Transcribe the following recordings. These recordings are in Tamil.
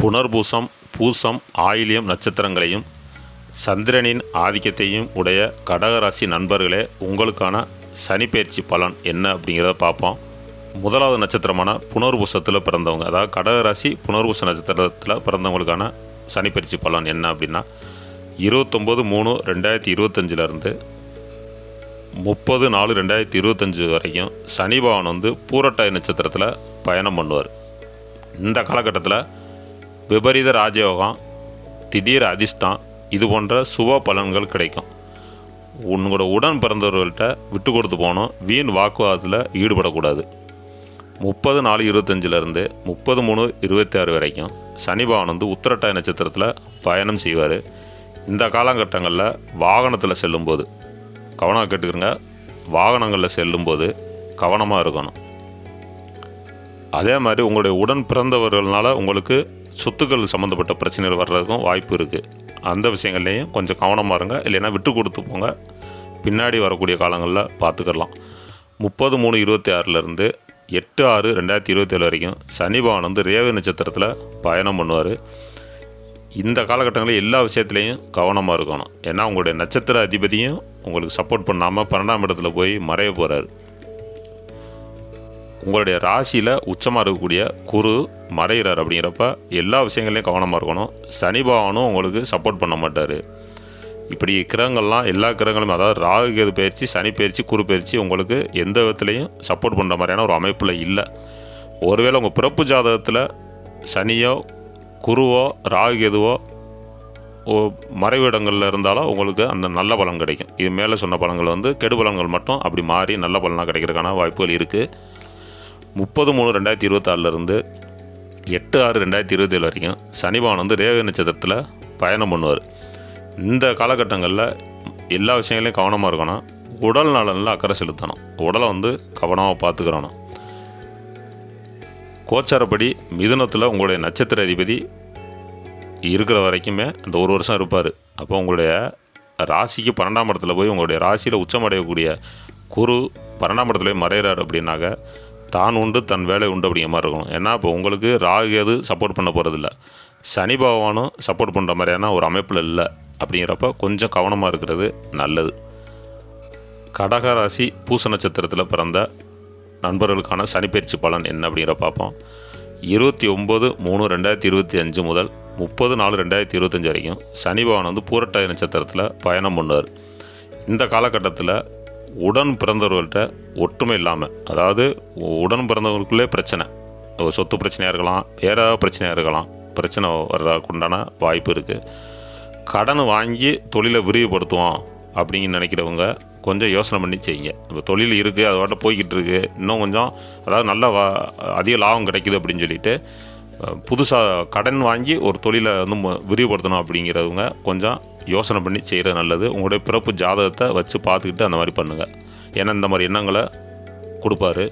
புனர்பூசம், பூசம், ஆயில்யம் நட்சத்திரங்களையும் சந்திரனின் ஆதிக்கத்தையும் உடைய கடகராசி நண்பர்களே, உங்களுக்கான சனிப்பெயர்ச்சி பலன் என்ன அப்படிங்கிறத பார்ப்போம். முதலாவது நட்சத்திரமான புனர்பூசத்தில் பிறந்தவங்க, அதாவது கடகராசி புனர்பூச நட்சத்திரத்தில் பிறந்தவங்களுக்கான சனிப்பெயர்ச்சி பலன் என்ன அப்படின்னா 29/3/2025 30/4/2025 வரைக்கும் சனி பகவான் பூரட்டாதி நட்சத்திரத்தில் பயணம் பண்ணுவார். இந்த காலகட்டத்தில் விபரீத ராஜயோகம், திடீர் அதிர்ஷ்டம், இது போன்ற சுப பலன்கள் கிடைக்கும். உங்களோட உடன் பிறந்தவர்கள்ட்ட விட்டு கொடுத்து போகணும். வீண் வாக்குவாதத்தில் ஈடுபடக்கூடாது. 30/4/25 30/3/26 வரைக்கும் சனி பகவான் உத்திரட்டாதி நட்சத்திரத்தில் பயணம் செய்வார். இந்த காலகட்டங்களில் வாகனத்தில் செல்லும்போது கவனமாக கேட்டுக்கிறங்க. வாகனங்களில் செல்லும்போது கவனமாக இருக்கணும். அதே மாதிரி உங்களுடைய உடன் பிறந்தவர்களால் உங்களுக்கு சொத்துக்கள் சம்மந்தப்பட்ட பிரச்சனைகள் வர்றதுக்கும் வாய்ப்பு இருக்குது. அந்த விஷயங்கள்லேயும் கொஞ்சம் கவனமாக இருங்க. இல்லைன்னா விட்டு கொடுத்து போங்க. பின்னாடி வரக்கூடிய காலங்களில் பார்த்துக்கலாம். 30/3/26 8/6/2027 வரைக்கும் சனி பகவான் ரேவதி நட்சத்திரத்தில் பயணம் பண்ணுவார். இந்த காலகட்டங்களில் எல்லா விஷயத்துலேயும் கவனமாக இருக்கணும். ஏன்னா உங்களுடைய நட்சத்திர அதிபதியும் உங்களுக்கு சப்போர்ட் பண்ணாமல் 12ஆம் இடத்துல போய் மறைய போகிறார். உங்களுடைய ராசியில் உச்சமாக இருக்கக்கூடிய குரு மறைகிறார். அப்படிங்கிறப்ப எல்லா விஷயங்கள்லையும் கவனமாக இருக்கணும். சனி பகவானும் உங்களுக்கு சப்போர்ட் பண்ண மாட்டார். இப்படி கிரகங்கள்லாம் எல்லா கிரகங்களும், அதாவது ராகு கேது பயிற்சி, சனி பயிற்சி, குரு பயிற்சி உங்களுக்கு எந்த விதத்துலையும் சப்போர்ட் பண்ணுற மாதிரியான ஒரு அமைப்பில் இல்லை. ஒருவேளை உங்கள் பிறப்பு ஜாதகத்தில் சனியோ குருவோ ராகு கேதுவோ மறைவு இடங்களில் இருந்தாலும் உங்களுக்கு அந்த நல்ல பலன் கிடைக்கும். இது மேலே சொன்ன பலன்கள் கெடு பலன்கள் மட்டும் அப்படி மாறி நல்ல பலனாக கிடைக்கிறதுக்கான வாய்ப்புகள் இருக்குது. 30/3/2026 8/6/2027 வரைக்கும் சனி பகவான் ரேவதி நட்சத்திரத்தில் பயணம் பண்ணுவார். இந்த காலகட்டங்களில் எல்லா விஷயங்களையும் கவனமாக இருக்கணும். உடல் நலனில் அக்கறை செலுத்தணும். உடலை கவனமாக பார்த்துக்கிறணும். கோச்சாரப்படி மிதுனத்தில் உங்களுடைய நட்சத்திர அதிபதி இருக்கிற வரைக்குமே அந்த ஒரு வருஷம் இருப்பார். அப்போ உங்களுடைய ராசிக்கு 12ஆம் இடத்துல போய் உங்களுடைய ராசியில் உச்சமடையக்கூடிய குரு 12ஆம் இடத்துல போய் மறைகிறார். அப்படின்னாக்க தான் உண்டு தன் வேலை உண்டு அப்படிங்கிற மாதிரி இருக்கணும். ஏன்னா இப்போ உங்களுக்கு ராகு கேது சப்போர்ட் பண்ண போகிறதில்ல, சனி பகவானும் சப்போர்ட் பண்ணுற மாதிரியான ஒரு அமைப்பில் இல்லை. அப்படிங்கிறப்ப கொஞ்சம் கவனமாக இருக்கிறது நல்லது. கடகராசி பூச நட்சத்திரத்தில் பிறந்த நண்பர்களுக்கான சனிப்பெயர்ச்சி பலன் என்ன அப்படிங்கிற பார்ப்போம். 29/3/2025 முதல் 30/4/2025 வரைக்கும் சனி பகவான் பூரட்டாதி நட்சத்திரத்தில் பயணம் பண்ணுவார். இந்த காலகட்டத்தில் உடன் பிறந்தவர்கள்ட்ட ஒற்றுமை இல்லாமல், அதாவது உடன் பிறந்தவர்களுக்குள்ளே பிரச்சனை, சொத்து பிரச்சனையாக இருக்கலாம், வேற பிரச்சனையாக இருக்கலாம், பிரச்சனை வர்றதுக்குண்டான வாய்ப்பு இருக்குது. கடன் வாங்கி தொழிலை விரிவுபடுத்துவோம் அப்படிங்கிற நினைக்கிறவங்க கொஞ்சம் யோசனை பண்ணி செய்யுங்க. இப்போ தொழில் இருக்குது, அது வாட்ட போய்கிட்டு இருக்குது, இன்னும் கொஞ்சம் அதாவது நல்ல அதிக லாபம் கிடைக்குது அப்படின்னு சொல்லிட்டு புதுசாக கடன் வாங்கி ஒரு தொழிலை விரிவுபடுத்தணும் அப்படிங்கிறவங்க கொஞ்சம் யோசனை பண்ணி செய்கிறது நல்லது. உங்களுடைய பிறப்பு ஜாதகத்தை வச்சு பார்த்துக்கிட்டு அந்த மாதிரி பண்ணுங்கள். ஏன்னா இந்த மாதிரி எண்ணங்களை கொடுப்பாரு.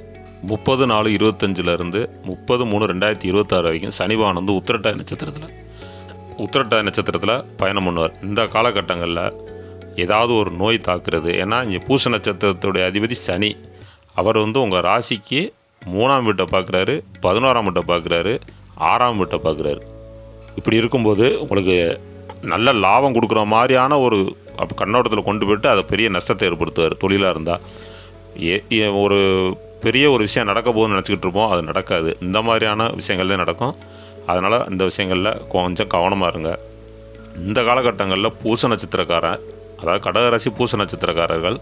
30/4/25 30/3/2026 வரைக்கும் சனி பகவான் உத்திரட்டாதி நட்சத்திரத்தில் பயணம் பண்ணுவார். இந்த காலகட்டங்களில் ஏதாவது ஒரு நோய் தாக்குறது. ஏன்னா இங்கே பூச நட்சத்திரத்துடைய அதிபதி சனி, அவர் உங்கள் ராசிக்கு 3ஆம் வீட்டை பார்க்குறாரு, 11ஆம் வீட்டை பார்க்குறாரு, 6ஆம் வீட்டை பார்க்குறாரு. இப்படி இருக்கும்போது உங்களுக்கு நல்ல லாபம் கொடுக்குற மாதிரியான ஒரு கண்ணோட்டத்தில் கொண்டு போய்ட்டு அதை பெரிய நஷ்டத்தை ஏற்படுத்துவார். தொழிலாக இருந்தால் ஒரு பெரிய ஒரு விஷயம் நடக்க போகுதுன்னு நினச்சிக்கிட்டு இருப்போம், அது நடக்காது. இந்த மாதிரியான விஷயங்கள் தான் நடக்கும். அதனால் இந்த விஷயங்களில் கொஞ்சம் கவனமாக இருங்க. இந்த காலகட்டங்களில் பூச நட்சத்திரக்காரன், அதாவது கடகராசி பூச நட்சத்திரக்காரர்கள்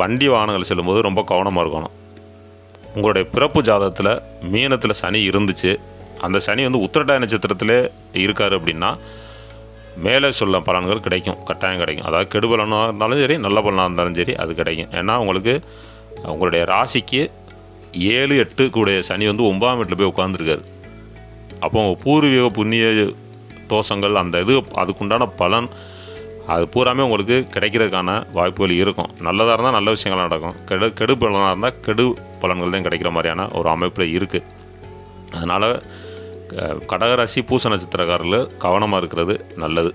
வண்டி வாகனங்கள் செல்லும்போது ரொம்ப கவனமாக இருக்கணும். உங்களுடைய பிறப்பு ஜாதகத்தில் மீனத்தில் சனி இருந்துச்சு, அந்த சனி உத்திரட்டாதி நட்சத்திரத்திலே இருக்கார் அப்படின்னா மேலே சொல்ல பலன்கள் கிடைக்கும், கட்டாயம் கிடைக்கும். அதாவது கெடு பலனாக இருந்தாலும் சரி, நல்ல பலனாக இருந்தாலும் சரி, அது கிடைக்கும். ஏன்னா உங்களுக்கு உங்களுடைய ராசிக்கு 7 8 கூடிய சனி 9ஆம் வீட்டில் போய் உட்காந்துருக்காரு. அப்போ பூர்வீக புண்ணிய தோஷங்கள் அந்த அதுக்குண்டான பலன் அது பூராமே உங்களுக்கு கிடைக்கிறதுக்கான வாய்ப்புகள் இருக்கும். நல்லதாக இருந்தால் நல்ல விஷயங்கள் நடக்கும், கெடு பலனாக இருந்தால் கெடு பலன்கள் தான் கிடைக்கிற மாதிரியான ஒரு அமைப்பில் இருக்குது. அதனால் கடகராசி பூச நட்சத்திரக்காரர்கள் கவனமாக இருக்கிறது நல்லது.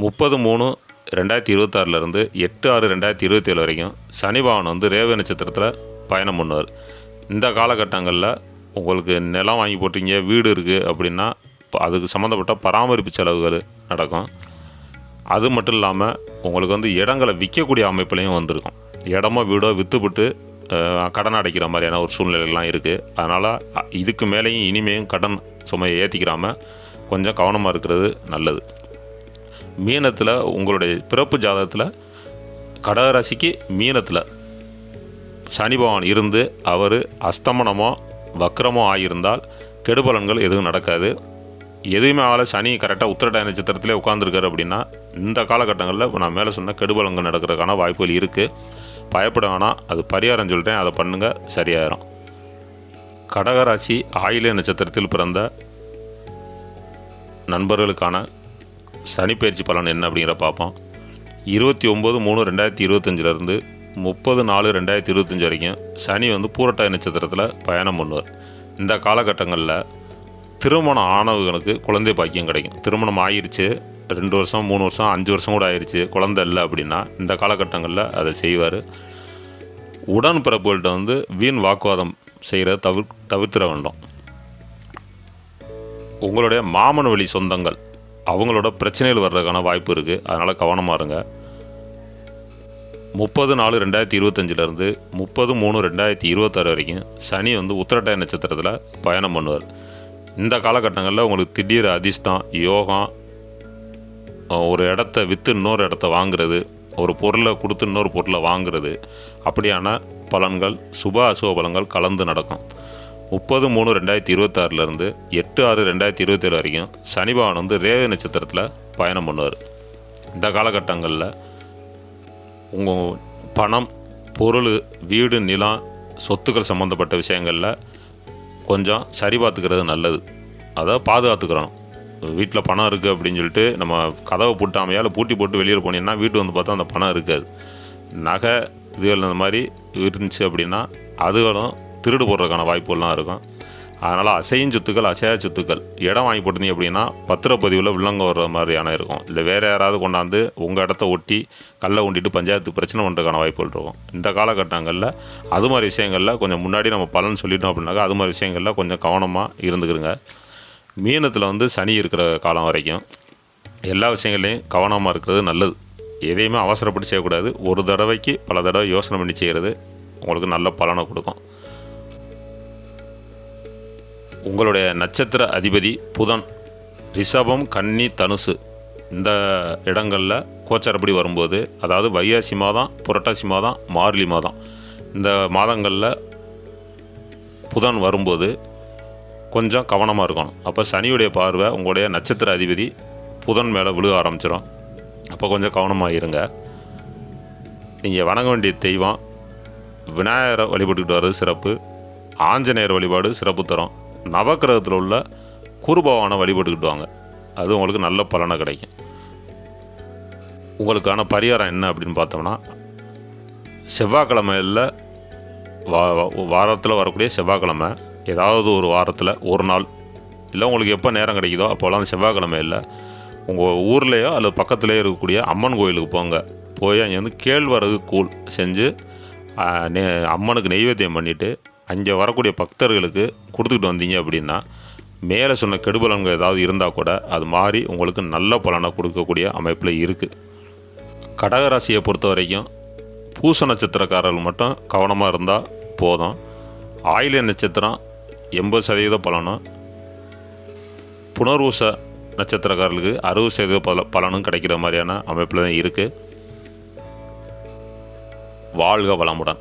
30/3/2026 8/6/2027 வரைக்கும் சனி பகவான் ரேவதி நட்சத்திரத்தில் பயணம் பண்ணுவார். இந்த காலகட்டங்களில் உங்களுக்கு நிலம் வாங்கி போட்டீங்க, வீடு இருக்குது அப்படின்னா அதுக்கு சம்மந்தப்பட்ட பராமரிப்பு செலவுகள் நடக்கும். அது மட்டும் இல்லாமல் உங்களுக்கு வந்து இடங்களை விற்கக்கூடிய அமைப்புலையும் வந்திருக்கும். இடமோ வீடோ விற்றுவிட்டு கடன் அடைக்கிற மாதிரியான ஒரு சூழ்நிலைகள்லாம் இருக்குது. அதனால் இதுக்கு மேலேயும் இனிமேலும் கடன் சுமையை ஏற்றிக்கிறாமல் கொஞ்சம் கவனமாக இருக்கிறது நல்லது. மீனத்தில் உங்களுடைய பிறப்பு ஜாதகத்தில் கடகராசிக்கு மீனத்தில் சனி பகவான் இருந்து அவர் அஸ்தமனமோ வக்ரமோ ஆகியிருந்தால் கெடுபலன்கள் எதுவும் நடக்காது. எதுவுமே ஆகலை, சனி கரெக்டாக உத்திரட்டாதி நட்சத்திரத்திலே உட்காந்துருக்காரு அப்படின்னா இந்த காலகட்டங்களில் நான் மேலே சொன்ன கெடுபலன்கள் நடக்கிறதுக்கான வாய்ப்புகள் இருக்குது. பயப்பட வேணாம், அது பரிகாரம் சொல்லிட்டேன், அதை பண்ணுங்கள், சரியாயிரும். கடகராசி ஆயில்ய நட்சத்திரத்தில் பிறந்த நண்பர்களுக்கான சனிப்பெயர்ச்சி பலன் என்ன அப்படிங்கிற பார்ப்போம். 29/3/2025 30/4/2025 வரைக்கும் சனி வந்து பூரட்டாதி நட்சத்திரத்தில் பயணம் பண்ணுவார். இந்த காலகட்டங்களில் திருமணம் ஆனவர்களுக்கு குழந்தை பாக்கியம் கிடைக்கும். திருமணம் ஆயிடுச்சு, 2 வருஷம் 3 வருஷம் 5 வருஷம் கூட ஆயிடுச்சு, குழந்தை இல்லை அப்படின்னா இந்த காலகட்டங்களில் அதை செய்வார். உடன் பிறப்புகள்கிட்ட வந்து வீண் வாக்குவாதம் செய்கிறத தவிர்த்திட வேண்டும். உங்களுடைய மாமன் வழி சொந்தங்கள் அவங்களோட பிரச்சனைகள் வர்றதுக்கான வாய்ப்பு இருக்குது. அதனால் கவனமாக இருங்க. 30/4/2025 30/3/2026 வரைக்கும் சனி வந்து உத்திரட்டாதி நட்சத்திரத்தில் பயணம் பண்ணுவார். இந்த காலகட்டங்களில் உங்களுக்கு திடீர் அதிர்ஷ்டம், யோகம், ஒரு இடத்த விற்று இன்னொரு இடத்த வாங்குறது, ஒரு பொருளை கொடுத்து இன்னொரு பொருளை வாங்குறது, அப்படியான பலன்கள் சுப அசுப பலன்கள் கலந்து நடக்கும். 30/3/2026 8/6/2027 வரைக்கும் சனி பகவான் வந்து ரேவதி நட்சத்திரத்தில் பயணம் பண்ணுவார். இந்த காலகட்டங்களில் உங்கள் பணம், பொருள், வீடு, நிலம், சொத்துக்கள் சம்மந்தப்பட்ட விஷயங்களில் கொஞ்சம் சரி பார்த்துக்கிறது நல்லது. அதை பாதுகாத்துக்கிறோம். வீட்டில் பணம் இருக்குது அப்படின்னு சொல்லிட்டு நம்ம கதவை பூட்டாமையால் பூட்டி போட்டு வெளியில் போனீங்கன்னா வீட்டு வந்து பார்த்தா அந்த பணம் இருக்காது. நகை இதுகள் இந்த மாதிரி இருந்துச்சு அப்படின்னா அதுகளும் திருடு போடுறதுக்கான வாய்ப்புகள்லாம் இருக்கும். அதனால் அசையும் சொத்துக்கள், அசையா சொத்துக்கள் இடம் வாங்கி போட்டிருந்தீங்க அப்படின்னா பத்திரப்பதிவில் வில்லங்க வர்ற மாதிரியான இருக்கும். இல்லை வேறு யாராவது கொண்டாந்து உங்கள் இடத்த ஒட்டி கல்லை ஒண்டிட்டு பஞ்சாயத்து பிரச்சனை பண்ணுறதுக்கான வாய்ப்புகள் இருக்கும். இந்த காலகட்டங்களில் அது மாதிரி விஷயங்களில் கொஞ்சம் முன்னாடி நம்ம பலன் சொல்லிட்டோம் அப்படின்னாக்கா அது மாதிரி விஷயங்களில் கொஞ்சம் கவனமாக இருந்துக்கிறங்க. மீனத்தில் வந்து சனி இருக்கிற காலம் வரைக்கும் எல்லா விஷயங்கள்லையும் கவனமாக இருக்கிறது நல்லது. எதையுமே அவசரப்பட்டு செய்யக்கூடாது. ஒரு தடவைக்கு பல தடவை யோசனை பண்ணி செய்கிறது உங்களுக்கு நல்ல பலனை கொடுக்கும். உங்களுடைய நட்சத்திர அதிபதி புதன் ரிஷபம், கன்னி, தனுசு இந்த இடங்களில் கோச்சாரப்படி வரும்போது, அதாவது வைகாசி மாதம், புரட்டாசி மாதம், மார்கழி மாதம் இந்த மாதங்களில் புதன் வரும்போது கொஞ்சம் கவனமாக இருக்கணும். அப்போ சனியுடைய பார்வை உங்களுடைய நட்சத்திர அதிபதி புதன் மேலே விழுக ஆரம்பிச்சிடும். அப்போ கொஞ்சம் கவனமாக இருங்க. நீங்கள் வணங்க வேண்டிய தெய்வம் விநாயகரை வழிபட்டுக்கிட்டு வர்றது சிறப்பு. ஆஞ்சநேயர் வழிபாடு சிறப்பு தரும். நவக்கிரகத்தில் உள்ள குருபவானை வழிபட்டுக்கிட்டு வாங்க, அது உங்களுக்கு நல்ல பலனை கிடைக்கும். உங்களுக்கான பரிகாரம் என்ன அப்படின்னு பார்த்தோம்னா, செவ்வாய்க்கிழமையில் வாரத்தில் வரக்கூடிய செவ்வாய்க்கிழமை ஏதாவது ஒரு வாரத்தில் ஒரு நாள் இல்லை உங்களுக்கு எப்போ நேரம் கிடைக்குதோ அப்போலாம் அந்த செவ்வாய்க்கிழமையில் உங்கள் ஊர்லேயோ அல்லது பக்கத்துலேயோ இருக்கக்கூடிய அம்மன் கோயிலுக்கு போங்க. போய் அங்கே வந்து கேழ்வரகு கூழ் செஞ்சு அம்மனுக்கு நெய்வேத்தியம் பண்ணிவிட்டு அங்கே வரக்கூடிய பக்தர்களுக்கு கொடுத்துக்கிட்டு வந்தீங்க அப்படின்னா மேலே சொன்ன கெடுபலன்கள் ஏதாவது இருந்தால் கூட அது மாறி உங்களுக்கு நல்ல பலனை கொடுக்கக்கூடிய அமைப்பில் இருக்குது. கடகராசியை பொறுத்த வரைக்கும் பூச நட்சத்திரக்காரர்கள் மட்டும் கவனமாக இருந்தால் போதும். ஆயில்ய நட்சத்திரம் 80% பலனும், புனர்வூச நட்சத்திரக்காரர்களுக்கு 60% பலனும் கிடைக்கிற மாதிரியான அமைப்பில் தான் இருக்குது. வாழ்க வளமுடன்.